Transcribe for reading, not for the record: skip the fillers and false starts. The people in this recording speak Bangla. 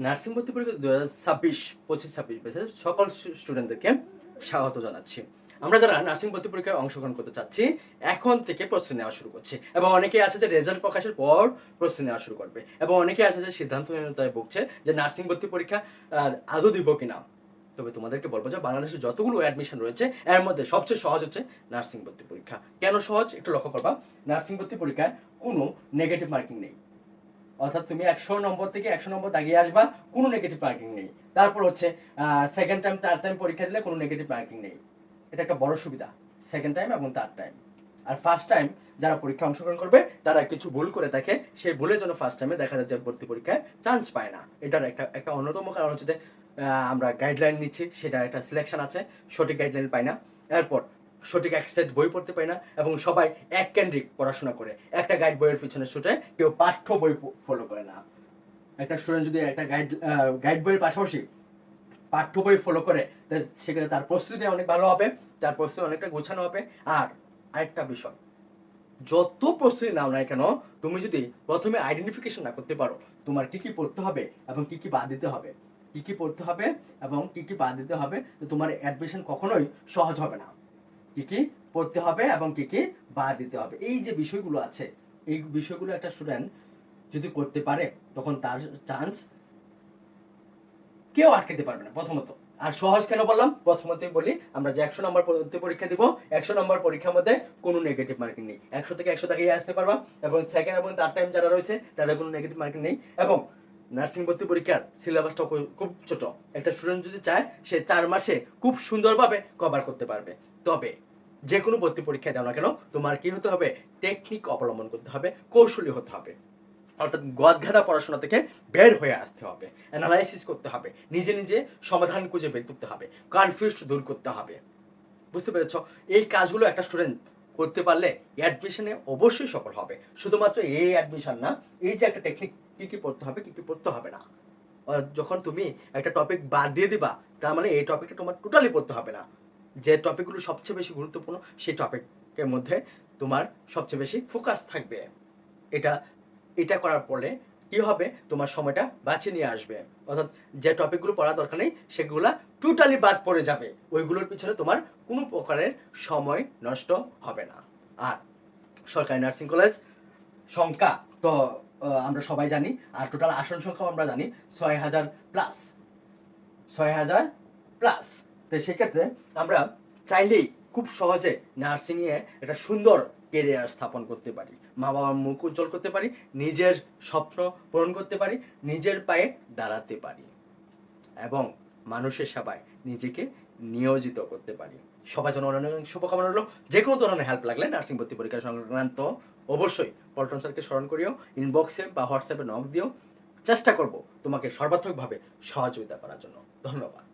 নার্সিং ভর্তি পরীক্ষা ২০২৬ ব্যাচের সকল স্টুডেন্টদেরকে স্বাগত জানাচ্ছি। আমরা যারা নার্সিং ভর্তি পরীক্ষায় অংশগ্রহণ করতে চাচ্ছি, এখন থেকে প্রস্তুতি নেওয়া শুরু করছি এবং অনেকেই আছে যে রেজাল্ট প্রকাশের পর প্রস্তুতি নেওয়া শুরু করবে এবং অনেকেই আছে যে সিদ্ধান্তহীনতায় ভুগছে যে নার্সিং ভর্তি পরীক্ষা আদৌ দিব কিনা। তবে তোমাদেরকে বলবো যে বাংলাদেশে যতগুলো অ্যাডমিশন রয়েছে এর মধ্যে সবচেয়ে সহজ হচ্ছে নার্সিং ভর্তি পরীক্ষা। কেন সহজ একটু লক্ষ্য করবা, নার্সিং ভর্তি পরীক্ষায় কোনো নেগেটিভ মার্কিং নেই, অর্থাৎ তুমি 100 নম্বর থেকে 100 নম্বর দাগিয়ে আসবা, কোনো নেগেটিভ মার্কিং নেই। তারপর হচ্ছে সেকেন্ড টাইম থার্ড টাইম পরীক্ষা দিলে কোনো নেগেটিভ মার্কিং নেই। এটা একটা বড় সুবিধা, সেকেন্ড টাইম এবং থার্ড টাইম। আর ফার্স্ট টাইম যারা পরীক্ষা অংশগ্রহণ করবে তারা কিছু ভুল করে থাকে, সেই ভুলের জন্য ফার্স্ট টাইমে দেখা যাচ্ছে ভর্তি পরীক্ষায় চান্স পায় না। এটার একটা অন্যতম কারণ হচ্ছে যে আমরা গাইডলাইন নিচ্ছি, সেটা একটা সিলেকশন আছে, সঠিক গাইডলাইন পাই না। এরপর সঠিক এক সেট বই পড়তে পাই না এবং সবাই এক কেন্দ্রিক পড়াশোনা করে একটা গাইড বইয়ের পিছনে ছুটে, কেউ পাঠ্য বই ফলো করে না। একটা স্টুডেন্ট যদি একটা গাইড বইয়ের পাশাপাশি পাঠ্য বই ফলো করে, সেক্ষেত্রে তার প্রস্তুতি অনেক ভালো হবে, তার প্রস্তুতি অনেকটা গোছানো হবে। আর আরেকটা বিষয়, যত প্রস্তুতি নাও না কেন, তুমি যদি প্রথমে আইডেন্টিফিকেশন না করতে পারো তোমার কি কি পড়তে হবে এবং কি কি বাদ দিতে হবে, কি কি পড়তে হবে এবং কি কি বাদ দিতে হবে, তোমার অ্যাডমিশন কখনোই সহজ হবে না। কি কি পড়তে হবে এবং কি কি বাদ দিতে হবে, এই যে বিষয়গুলো আছে, এই বিষয়গুলো একটা স্টুডেন্ট যদি করতে পারে তখন তার চান্স কেউ আটকাতে পারবে না প্রথমত। আর সহজ কেন বললাম, প্রথমতেই বলি, আমরা যে 100 নম্বর পরীক্ষা দিব, 100 নম্বর পরীক্ষার মধ্যে কোনো নেগেটিভ মার্কিং নেই, 100 থেকে 100 তাকিয়ে আসতে পারবা এবং সেকেন্ড এবং থার্ড টাইম যারা রয়েছে তাদের কোনো নেগেটিভ মার্কিং নেই। এবং নার্সিং ভর্তি পরীক্ষার সিলেবাসটা খুব ছোট, একটা স্টুডেন্ট যদি চায় সে 4 মাসে খুব সুন্দরভাবে কভার করতে পারবে। তবে যে কোনো ভর্তি পরীক্ষা দাও না কেন, তোমার কি হতে হবে, টেকনিক অবলম্বন করতে হবে, কৌশলী হতে হবে, অর্থাৎ গদঘাটা পড়াশোনা থেকে বের হয়ে আসতে হবে, অ্যানালাইসিস করতে হবে, নিজে নিজে সমাধান খুঁজে বের করতে হবে, কনফিউজড দূর করতে হবে। বুঝতে পেরেছ? এই কাজগুলো একটা স্টুডেন্ট করতে পারলে অ্যাডমিশনে অবশ্যই সফল হবে। শুধুমাত্র এই অ্যাডমিশন না, এই যে একটা টেকনিক, কি কি পড়তে হবে কি কি পড়তে হবে না, যখন তুমি একটা টপিক বাদ দিয়ে দিবা, তার মানে এই টপিকটা তোমার টোটালি পড়তে হবে না। যে টপিকগুলো সবচেয়ে বেশি গুরুত্বপূর্ণ সেই টপিকের মধ্যে তোমার সবচেয়ে বেশি ফোকাস থাকবে। এটা এটা করার পরে কি হবে, তোমার সময়টা বাঁচিয়ে নিয়ে আসবে। অর্থাৎ যে টপিকগুলো পড়া দরকার নেই সেগুলা টোটালি বাদ পড়ে যাবে, ওইগুলোর পিছনে তোমার কোনো প্রকারের সময় নষ্ট হবে না। আর সরকারি নার্সিং কলেজ সংখ্যা তো আমরা সবাই জানি, আর টোটাল আসন সংখ্যাও আমরা জানি 6000 প্লাস, 6000 প্লাস। তো সেক্ষেত্রে আমরা চাইলেই খুব সহজে নার্সিংয়ে একটা সুন্দর কেরিয়ার স্থাপন করতে পারি, মা বাবার মুখ উজ্জ্বল করতে পারি, নিজের স্বপ্ন পূরণ করতে পারি, নিজের পায়ে দাঁড়াতে পারি এবং মানুষের সেবায় নিজেকে নিয়োজিত করতে পারি। সবাই জন্য অনেক শুভকামনা রইল। যে কোনো ধরনের হেল্প লাগলে নার্সিং ভর্তি পরীক্ষা সংক্রান্ত অবশ্যই পল্টন স্যারকে স্মরণ করিও, ইনবক্সে বা হোয়াটসঅ্যাপে নক দিও। চেষ্টা করব তোমাকে সর্বাত্মকভাবে সহযোগিতা করার জন্য। ধন্যবাদ।